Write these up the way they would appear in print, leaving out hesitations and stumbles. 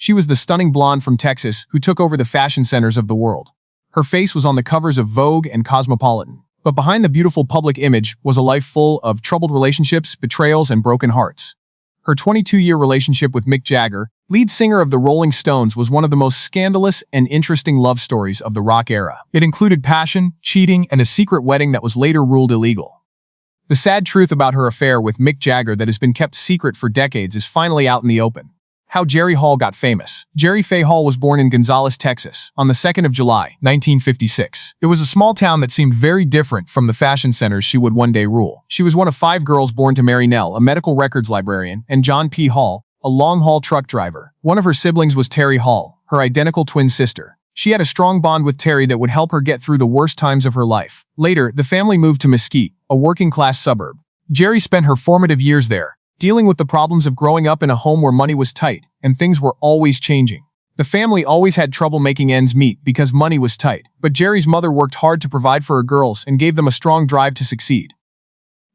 She was the stunning blonde from Texas who took over the fashion centers of the world. Her face was on the covers of Vogue and Cosmopolitan. But behind the beautiful public image was a life full of troubled relationships, betrayals, and broken hearts. Her 22-year relationship with Mick Jagger, lead singer of the Rolling Stones, was one of the most scandalous and interesting love stories of the rock era. It included passion, cheating, and a secret wedding that was later ruled illegal. The sad truth about her affair with Mick Jagger that has been kept secret for decades is finally out in the open. How Jerry Hall got famous. Jerry Faye Hall was born in Gonzales, Texas, on the 2nd of July, 1956. It was a small town that seemed very different from the fashion centers she would one day rule. She was one of 5 girls born to Mary Nell, a medical records librarian, and John P. Hall, a long-haul truck driver. One of her siblings was Terry Hall, her identical twin sister. She had a strong bond with Terry that would help her get through the worst times of her life. Later, the family moved to Mesquite, a working-class suburb. Jerry spent her formative years there, dealing with the problems of growing up in a home where money was tight and things were always changing. The family always had trouble making ends meet because money was tight, but Jerry's mother worked hard to provide for her girls and gave them a strong drive to succeed.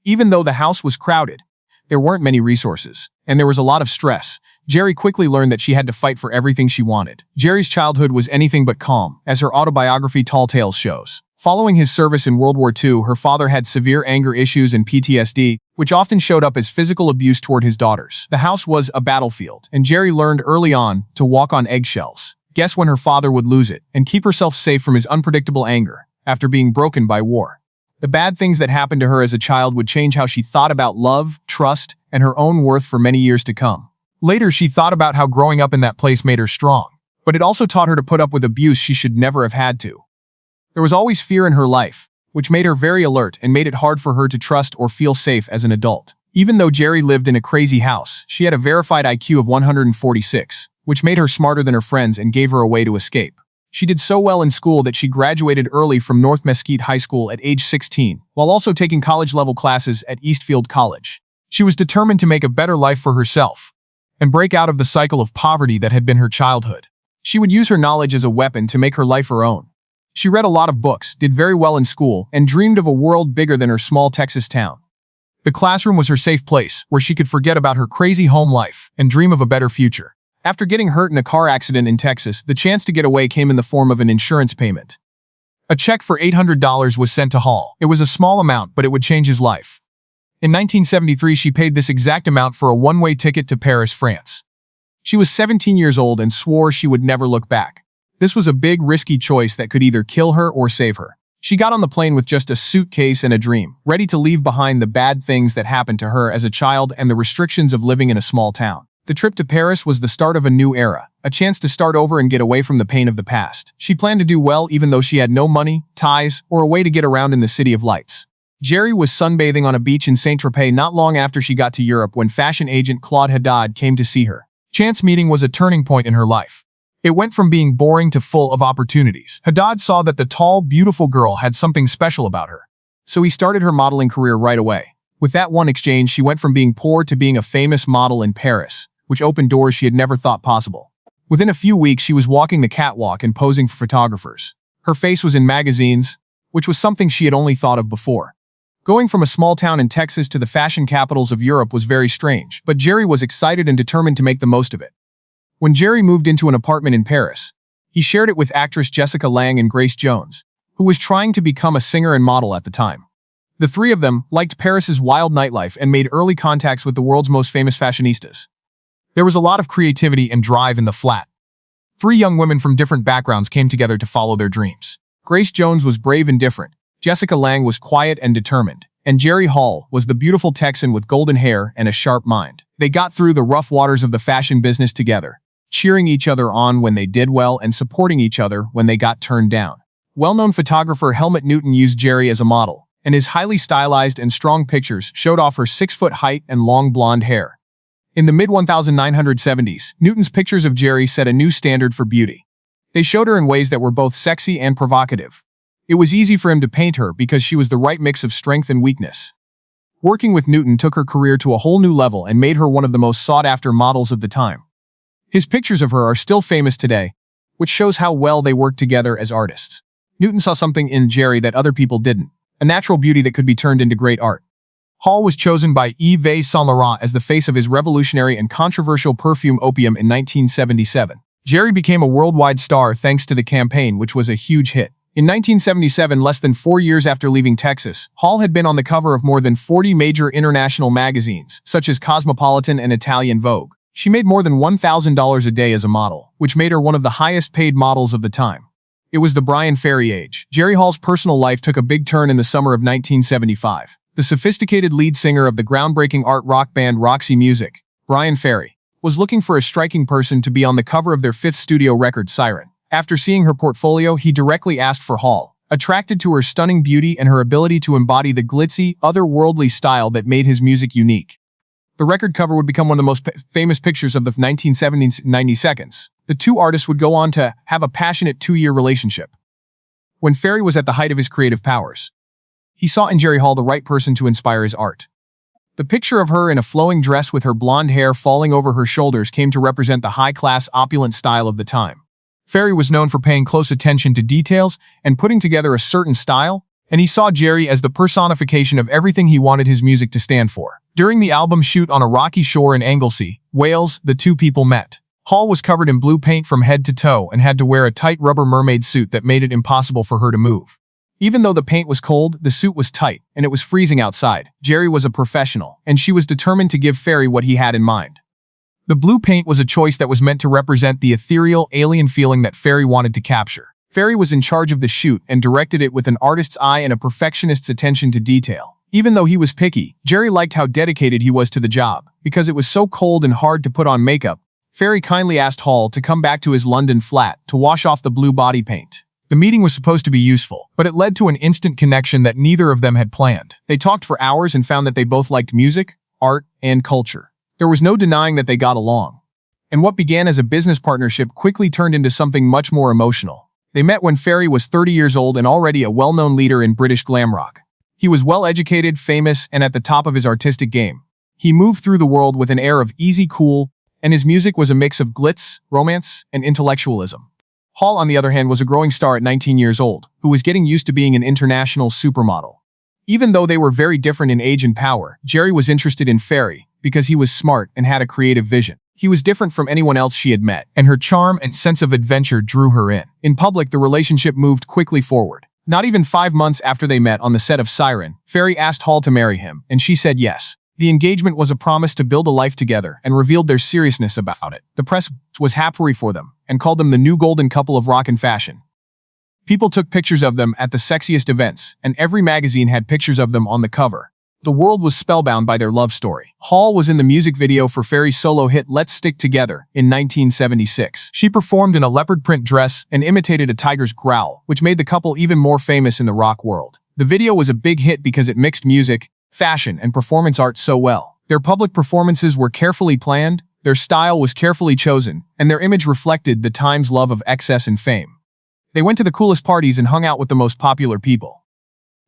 Even though the house was crowded, there weren't many resources, and there was a lot of stress. Jerry quickly learned that she had to fight for everything she wanted. Jerry's childhood was anything but calm, as her autobiography Tall Tales shows. Following his service in World War II, her father had severe anger issues and PTSD, which often showed up as physical abuse toward his daughters. The house was a battlefield, and Jerry learned early on to walk on eggshells, guess when her father would lose it, and keep herself safe from his unpredictable anger after being broken by war. The bad things that happened to her as a child would change how she thought about love, trust, and her own worth for many years to come. Later, she thought about how growing up in that place made her strong, but it also taught her to put up with abuse she should never have had to. There was always fear in her life, which made her very alert and made it hard for her to trust or feel safe as an adult. Even though Jerry lived in a crazy house, she had a verified IQ of 146, which made her smarter than her friends and gave her a way to escape. She did so well in school that she graduated early from North Mesquite High School at age 16, while also taking college-level classes at Eastfield College. She was determined to make a better life for herself and break out of the cycle of poverty that had been her childhood. She would use her knowledge as a weapon to make her life her own. She read a lot of books, did very well in school, and dreamed of a world bigger than her small Texas town. The classroom was her safe place, where she could forget about her crazy home life and dream of a better future. After getting hurt in a car accident in Texas, the chance to get away came in the form of an insurance payment. A check for $800 was sent to Hall. It was a small amount, but it would change his life. In 1973, she paid this exact amount for a one-way ticket to Paris, France. She was 17 years old and swore she would never look back. This was a big, risky choice that could either kill her or save her. She got on the plane with just a suitcase and a dream, ready to leave behind the bad things that happened to her as a child and the restrictions of living in a small town. The trip to Paris was the start of a new era, a chance to start over and get away from the pain of the past. She planned to do well even though she had no money, ties, or a way to get around in the City of Lights. Jerry was sunbathing on a beach in Saint-Tropez not long after she got to Europe when fashion agent Claude Haddad came to see her. Chance meeting was a turning point in her life. It went from being boring to full of opportunities. Haddad saw that the tall, beautiful girl had something special about her, so he started her modeling career right away. With that one exchange, she went from being poor to being a famous model in Paris, which opened doors she had never thought possible. Within a few weeks, she was walking the catwalk and posing for photographers. Her face was in magazines, which was something she had only thought of before. Going from a small town in Texas to the fashion capitals of Europe was very strange, but Jerry was excited and determined to make the most of it. When Jerry moved into an apartment in Paris, he shared it with actress Jessica Lange and Grace Jones, who was trying to become a singer and model at the time. The three of them liked Paris's wild nightlife and made early contacts with the world's most famous fashionistas. There was a lot of creativity and drive in the flat. 3 young women from different backgrounds came together to follow their dreams. Grace Jones was brave and different, Jessica Lange was quiet and determined, and Jerry Hall was the beautiful Texan with golden hair and a sharp mind. They got through the rough waters of the fashion business together, cheering each other on when they did well and supporting each other when they got turned down. Well-known photographer Helmut Newton used Jerry as a model, and his highly stylized and strong pictures showed off her 6-foot height and long blonde hair. In the mid-1970s, Newton's pictures of Jerry set a new standard for beauty. They showed her in ways that were both sexy and provocative. It was easy for him to paint her because she was the right mix of strength and weakness. Working with Newton took her career to a whole new level and made her one of the most sought-after models of the time. His pictures of her are still famous today, which shows how well they worked together as artists. Newton saw something in Jerry that other people didn't, a natural beauty that could be turned into great art. Hall was chosen by Yves Saint Laurent as the face of his revolutionary and controversial perfume Opium in 1977. Jerry became a worldwide star thanks to the campaign, which was a huge hit. In 1977, less than 4 years after leaving Texas, Hall had been on the cover of more than 40 major international magazines, such as Cosmopolitan and Italian Vogue. She made more than $1,000 a day as a model, which made her one of the highest-paid models of the time. It was the Bryan Ferry age. Jerry Hall's personal life took a big turn in the summer of 1975. The sophisticated lead singer of the groundbreaking art rock band Roxy Music, Bryan Ferry, was looking for a striking person to be on the cover of their fifth studio record, Siren. After seeing her portfolio, he directly asked for Hall, attracted to her stunning beauty and her ability to embody the glitzy, otherworldly style that made his music unique. The record cover would become one of the most famous pictures of the 1970s 90 seconds. The two artists would go on to have a passionate 2-year relationship. When Ferry was at the height of his creative powers, he saw in Jerry Hall the right person to inspire his art. The picture of her in a flowing dress with her blonde hair falling over her shoulders came to represent the high-class, opulent style of the time. Ferry was known for paying close attention to details and putting together a certain style, and he saw Jerry as the personification of everything he wanted his music to stand for. During the album shoot on a rocky shore in Anglesey, Wales, the two people met. Hall was covered in blue paint from head to toe and had to wear a tight rubber mermaid suit that made it impossible for her to move. Even though the paint was cold, the suit was tight, and it was freezing outside. Jerry was a professional, and she was determined to give Ferry what he had in mind. The blue paint was a choice that was meant to represent the ethereal, alien feeling that Ferry wanted to capture. Ferry was in charge of the shoot and directed it with an artist's eye and a perfectionist's attention to detail. Even though he was picky, Jerry liked how dedicated he was to the job. Because it was so cold and hard to put on makeup, Ferry kindly asked Hall to come back to his London flat to wash off the blue body paint. The meeting was supposed to be useful, but it led to an instant connection that neither of them had planned. They talked for hours and found that they both liked music, art, and culture. There was no denying that they got along. And what began as a business partnership quickly turned into something much more emotional. They met when Ferry was 30 years old and already a well-known leader in British glam rock. He was well-educated, famous, and at the top of his artistic game. He moved through the world with an air of easy cool, and his music was a mix of glitz, romance, and intellectualism. Hall, on the other hand, was a growing star at 19 years old, who was getting used to being an international supermodel. Even though they were very different in age and power, Jerry was interested in Ferry because he was smart and had a creative vision. He was different from anyone else she had met, and her charm and sense of adventure drew her in. In public, the relationship moved quickly forward. Not even 5 months after they met on the set of Siren, Ferry asked Hall to marry him, and she said yes. The engagement was a promise to build a life together and revealed their seriousness about it. The press was happy for them and called them the new golden couple of rock and fashion. People took pictures of them at the sexiest events, and every magazine had pictures of them on the cover. The world was spellbound by their love story. Hall was in the music video for Ferry's solo hit Let's Stick Together in 1976. She performed in a leopard print dress and imitated a tiger's growl, which made the couple even more famous in the rock world. The video was a big hit because it mixed music, fashion, and performance art so well. Their public performances were carefully planned, their style was carefully chosen, and their image reflected the time's love of excess and fame. They went to the coolest parties and hung out with the most popular people.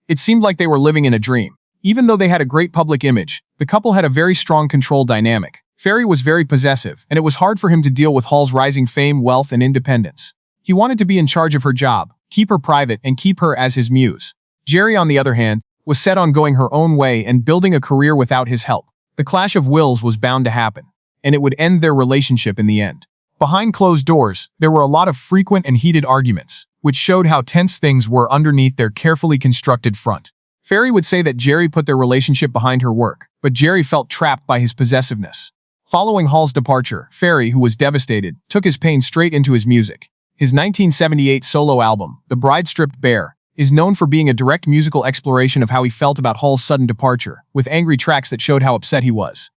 It seemed like they were living in a dream. Even though they had a great public image, the couple had a very strong control dynamic. Ferry was very possessive, and it was hard for him to deal with Hall's rising fame, wealth, and independence. He wanted to be in charge of her job, keep her private, and keep her as his muse. Jerry, on the other hand, was set on going her own way and building a career without his help. The clash of wills was bound to happen, and it would end their relationship in the end. Behind closed doors, there were a lot of frequent and heated arguments, which showed how tense things were underneath their carefully constructed front. Ferry would say that Jerry put their relationship behind her work, but Jerry felt trapped by his possessiveness. Following Hall's departure, Ferry, who was devastated, took his pain straight into his music. His 1978 solo album, The Bride Stripped Bare, is known for being a direct musical exploration of how he felt about Hall's sudden departure, with angry tracks that showed how upset he was.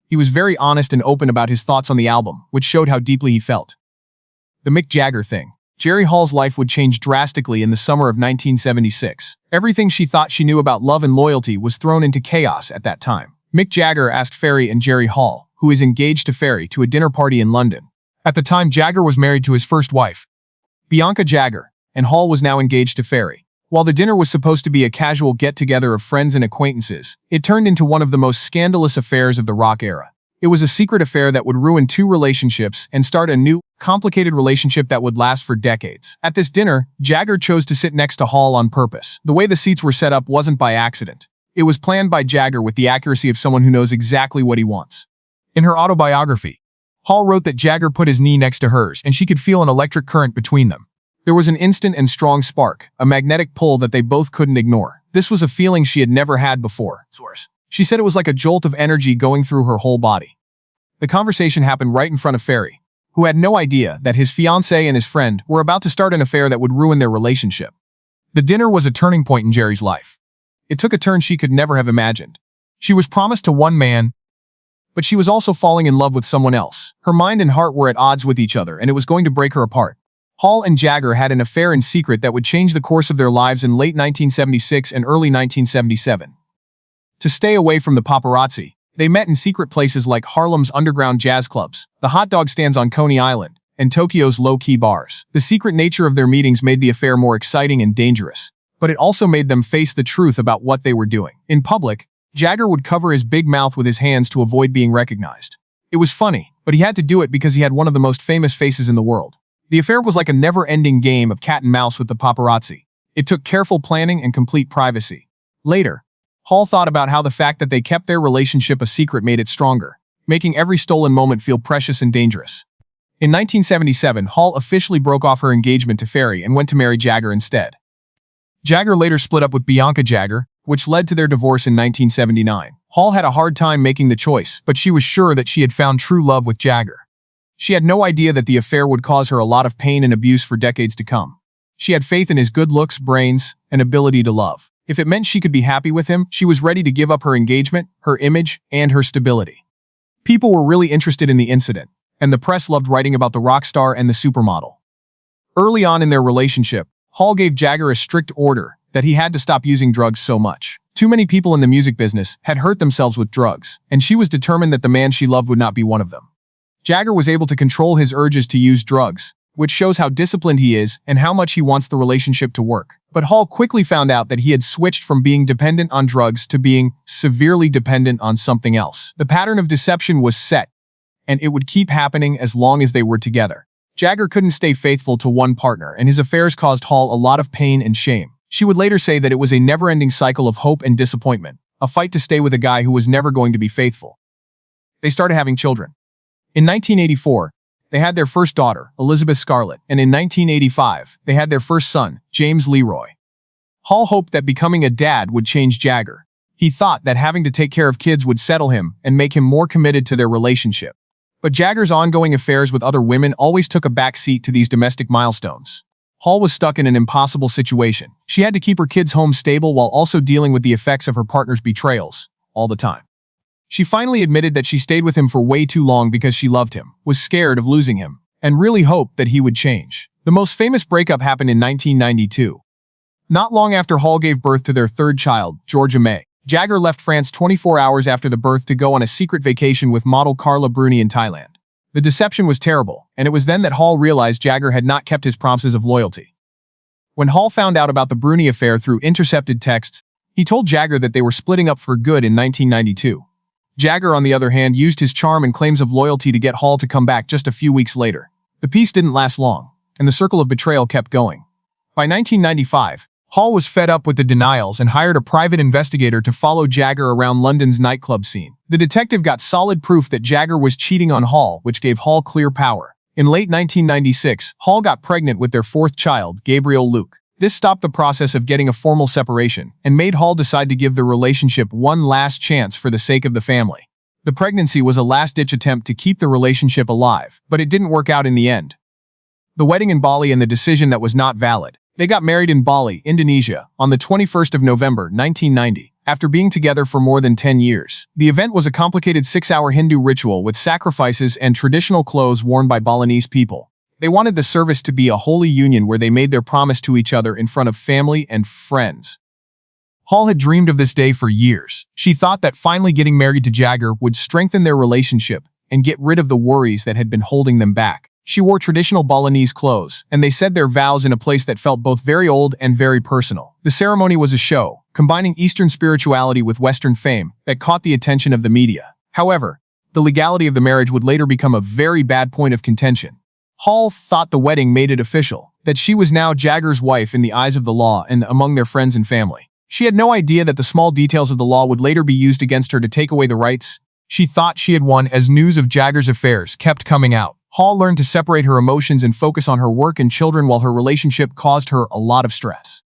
He was very honest and open about his thoughts on the album, which showed how deeply he felt. The Mick Jagger thing. Jerry Hall's life would change drastically in the summer of 1976. Everything she thought she knew about love and loyalty was thrown into chaos at that time. Mick Jagger asked Ferry and Jerry Hall, who is engaged to Ferry, to a dinner party in London. At the time, Jagger was married to his first wife, Bianca Jagger, and Hall was now engaged to Ferry. While the dinner was supposed to be a casual get-together of friends and acquaintances, it turned into one of the most scandalous affairs of the rock era. It was a secret affair that would ruin 2 relationships and start a new, complicated relationship that would last for decades. At this dinner, Jagger chose to sit next to Hall on purpose. The way the seats were set up wasn't by accident. It was planned by Jagger with the accuracy of someone who knows exactly what he wants. In her autobiography, Hall wrote that Jagger put his knee next to hers and she could feel an electric current between them. There was an instant and strong spark, a magnetic pull that they both couldn't ignore. This was a feeling she had never had before. She said it was like a jolt of energy going through her whole body. The conversation happened right in front of Ferry, who had no idea that his fiancée and his friend were about to start an affair that would ruin their relationship. The dinner was a turning point in Jerry's life. It took a turn she could never have imagined. She was promised to one man, but she was also falling in love with someone else. Her mind and heart were at odds with each other, and it was going to break her apart. Hall and Jagger had an affair in secret that would change the course of their lives in late 1976 and early 1977. To stay away from the paparazzi, they met in secret places like Harlem's underground jazz clubs, the hot dog stands on Coney Island, and Tokyo's low-key bars. The secret nature of their meetings made the affair more exciting and dangerous, but it also made them face the truth about what they were doing. In public, Jagger would cover his big mouth with his hands to avoid being recognized. It was funny, but he had to do it because he had one of the most famous faces in the world. The affair was like a never-ending game of cat and mouse with the paparazzi. It took careful planning and complete privacy. Later, Hall thought about how the fact that they kept their relationship a secret made it stronger, making every stolen moment feel precious and dangerous. In 1977, Hall officially broke off her engagement to Ferry and went to marry Jagger instead. Jagger later split up with Bianca Jagger, which led to their divorce in 1979. Hall had a hard time making the choice, but she was sure that she had found true love with Jagger. She had no idea that the affair would cause her a lot of pain and abuse for decades to come. She had faith in his good looks, brains, and ability to love. If it meant she could be happy with him, she was ready to give up her engagement, her image, and her stability. People were really interested in the incident, and the press loved writing about the rock star and the supermodel. Early on in their relationship, Hall gave Jagger a strict order that he had to stop using drugs so much. Too many people in the music business had hurt themselves with drugs, and she was determined that the man she loved would not be one of them. Jagger was able to control his urges to use drugs, which shows how disciplined he is and how much he wants the relationship to work. But Hall quickly found out that he had switched from being dependent on drugs to being severely dependent on something else. The pattern of deception was set, and it would keep happening as long as they were together. Jagger couldn't stay faithful to one partner, and his affairs caused Hall a lot of pain and shame. She would later say that it was a never-ending cycle of hope and disappointment, a fight to stay with a guy who was never going to be faithful. They started having children. In 1984, they had their first daughter, Elizabeth Scarlett, and in 1985, they had their first son, James Leroy. Hall hoped that becoming a dad would change Jagger. He thought that having to take care of kids would settle him and make him more committed to their relationship. But Jagger's ongoing affairs with other women always took a back seat to these domestic milestones. Hall was stuck in an impossible situation. She had to keep her kids home stable while also dealing with the effects of her partner's betrayals, all the time. She finally admitted that she stayed with him for way too long because she loved him, was scared of losing him, and really hoped that he would change. The most famous breakup happened in 1992. Not long after Hall gave birth to their third child, Georgia May, Jagger left France 24 hours after the birth to go on a secret vacation with model Carla Bruni in Thailand. The deception was terrible, and it was then that Hall realized Jagger had not kept his promises of loyalty. When Hall found out about the Bruni affair through intercepted texts, he told Jagger that they were splitting up for good in 1992. Jagger, on the other hand, used his charm and claims of loyalty to get Hall to come back just a few weeks later. The peace didn't last long, and the circle of betrayal kept going. By 1995, Hall was fed up with the denials and hired a private investigator to follow Jagger around London's nightclub scene. The detective got solid proof that Jagger was cheating on Hall, which gave Hall clear power. In late 1996, Hall got pregnant with their fourth child, Gabriel Luke. This stopped the process of getting a formal separation and made Hall decide to give the relationship one last chance for the sake of the family. The pregnancy was a last-ditch attempt to keep the relationship alive, but it didn't work out in the end. The wedding in Bali and the decision that was not valid. They got married in Bali, Indonesia, on the 21st of November, 1990, after being together for more than 10 years. The event was a complicated 6-hour Hindu ritual with sacrifices and traditional clothes worn by Balinese people. They wanted the service to be a holy union where they made their promise to each other in front of family and friends. Hall had dreamed of this day for years. She thought that finally getting married to Jagger would strengthen their relationship and get rid of the worries that had been holding them back. She wore traditional Balinese clothes, and they said their vows in a place that felt both very old and very personal. The ceremony was a show, combining Eastern spirituality with Western fame, that caught the attention of the media. However, the legality of the marriage would later become a very bad point of contention. Hall thought the wedding made it official, that she was now Jagger's wife in the eyes of the law and among their friends and family. She had no idea that the small details of the law would later be used against her to take away the rights she thought she had won. As news of Jagger's affairs kept coming out, Hall learned to separate her emotions and focus on her work and children while her relationship caused her a lot of stress.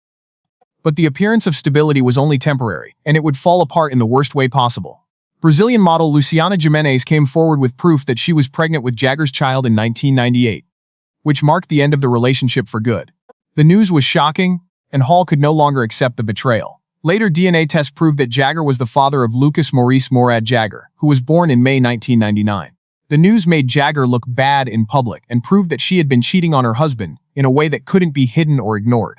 But the appearance of stability was only temporary, and it would fall apart in the worst way possible. Brazilian model Luciana Gimenez came forward with proof that she was pregnant with Jagger's child in 1998, which marked the end of the relationship for good. The news was shocking, and Hall could no longer accept the betrayal. Later DNA tests proved that Jagger was the father of Lucas Maurice Morad Jagger, who was born in May 1999. The news made Jagger look bad in public and proved that she had been cheating on her husband in a way that couldn't be hidden or ignored.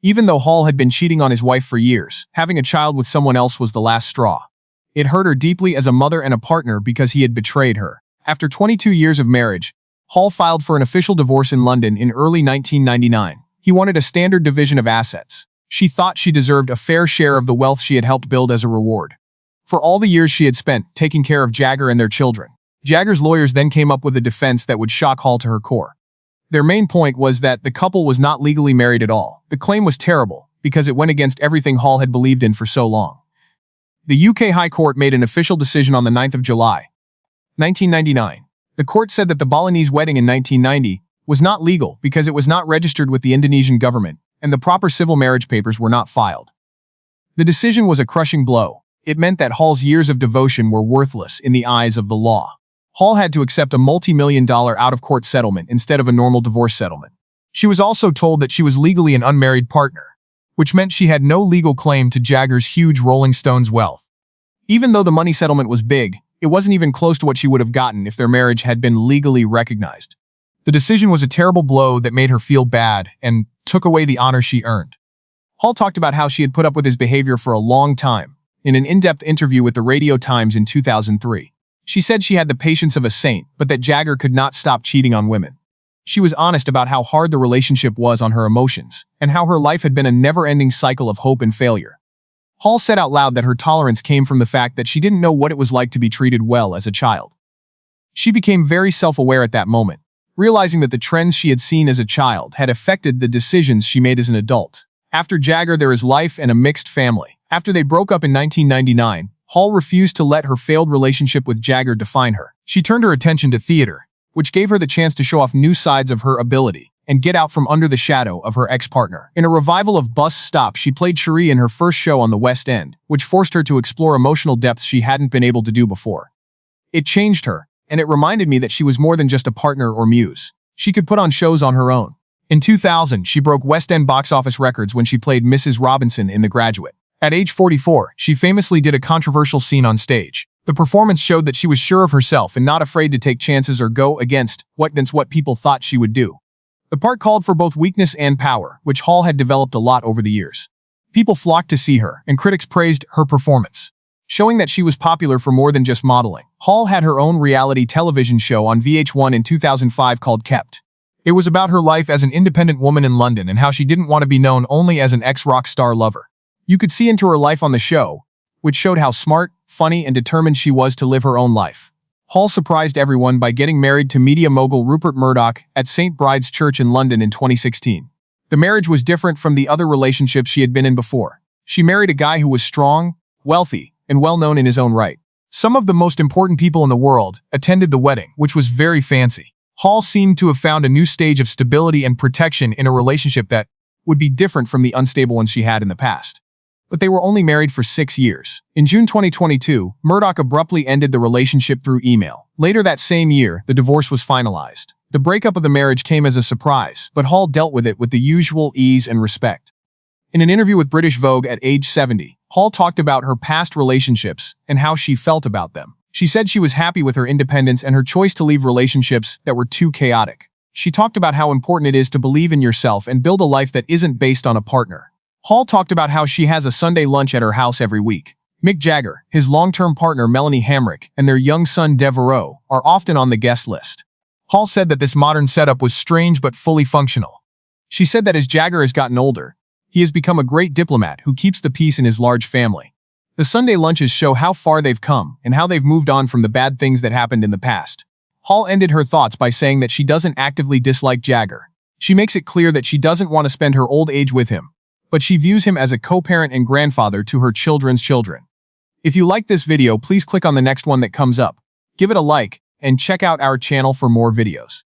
Even though Hall had been cheating on his wife for years, having a child with someone else was the last straw. It hurt her deeply as a mother and a partner because he had betrayed her. After 22 years of marriage, Hall filed for an official divorce in London in early 1999. He wanted a standard division of assets. She thought she deserved a fair share of the wealth she had helped build as a reward for all the years she had spent taking care of Jagger and their children. Jagger's lawyers then came up with a defense that would shock Hall to her core. Their main point was that the couple was not legally married at all. The claim was terrible because it went against everything Hall had believed in for so long. The UK High Court made an official decision on the 9th of July, 1999. The court said that the Balinese wedding in 1990 was not legal because it was not registered with the Indonesian government, and the proper civil marriage papers were not filed. The decision was a crushing blow. It meant that Hall's years of devotion were worthless in the eyes of the law. Hall had to accept a multi-million-dollar out-of-court settlement instead of a normal divorce settlement. She was also told that she was legally an unmarried partner, which meant she had no legal claim to Jagger's huge Rolling Stones wealth. Even though the money settlement was big, it wasn't even close to what she would have gotten if their marriage had been legally recognized. The decision was a terrible blow that made her feel bad and took away the honor she earned. Hall talked about how she had put up with his behavior for a long time in an in-depth interview with the Radio Times in 2003. She said she had the patience of a saint, but that Jagger could not stop cheating on women. She was honest about how hard the relationship was on her emotions, and how her life had been a never-ending cycle of hope and failure. Hall said out loud that her tolerance came from the fact that she didn't know what it was like to be treated well as a child. She became very self-aware at that moment, realizing that the trends she had seen as a child had affected the decisions she made as an adult. After Jagger, there is life and a mixed family. After they broke up in 1999, Hall refused to let her failed relationship with Jagger define her. She turned her attention to theater, which gave her the chance to show off new sides of her ability and get out from under the shadow of her ex-partner. In a revival of Bus Stop, she played Cherie in her first show on the West End, which forced her to explore emotional depths she hadn't been able to do before. It changed her, and it reminded me that she was more than just a partner or muse. She could put on shows on her own. In 2000, she broke West End box office records when she played Mrs. Robinson in The Graduate. At age 44, she famously did a controversial scene on stage. The performance showed that she was sure of herself and not afraid to take chances or go against what people thought she would do. The part called for both weakness and power, which Hall had developed a lot over the years. People flocked to see her, and critics praised her performance, showing that she was popular for more than just modeling. Hall had her own reality television show on VH1 in 2005 called Kept. It was about her life as an independent woman in London and how she didn't want to be known only as an ex-rock star lover. You could see into her life on the show, which showed how smart, funny, and determined she was to live her own life. Hall surprised everyone by getting married to media mogul Rupert Murdoch at St. Bride's Church in London in 2016. The marriage was different from the other relationships she had been in before. She married a guy who was strong, wealthy, and well-known in his own right. Some of the most important people in the world attended the wedding, which was very fancy. Hall seemed to have found a new stage of stability and protection in a relationship that would be different from the unstable ones she had in the past. But they were only married for 6 years. In June 2022, Murdoch abruptly ended the relationship through email. Later that same year, the divorce was finalized. The breakup of the marriage came as a surprise, but Hall dealt with it with the usual ease and respect. In an interview with British Vogue at age 70, Hall talked about her past relationships and how she felt about them. She said she was happy with her independence and her choice to leave relationships that were too chaotic. She talked about how important it is to believe in yourself and build a life that isn't based on a partner. Hall talked about how she has a Sunday lunch at her house every week. Mick Jagger, his long-term partner Melanie Hamrick, and their young son Devereaux are often on the guest list. Hall said that this modern setup was strange but fully functional. She said that as Jagger has gotten older, he has become a great diplomat who keeps the peace in his large family. The Sunday lunches show how far they've come and how they've moved on from the bad things that happened in the past. Hall ended her thoughts by saying that she doesn't actively dislike Jagger. She makes it clear that she doesn't want to spend her old age with him, but she views him as a co-parent and grandfather to her children's children. If you like this video, please click on the next one that comes up. Give it a like, and check out our channel for more videos.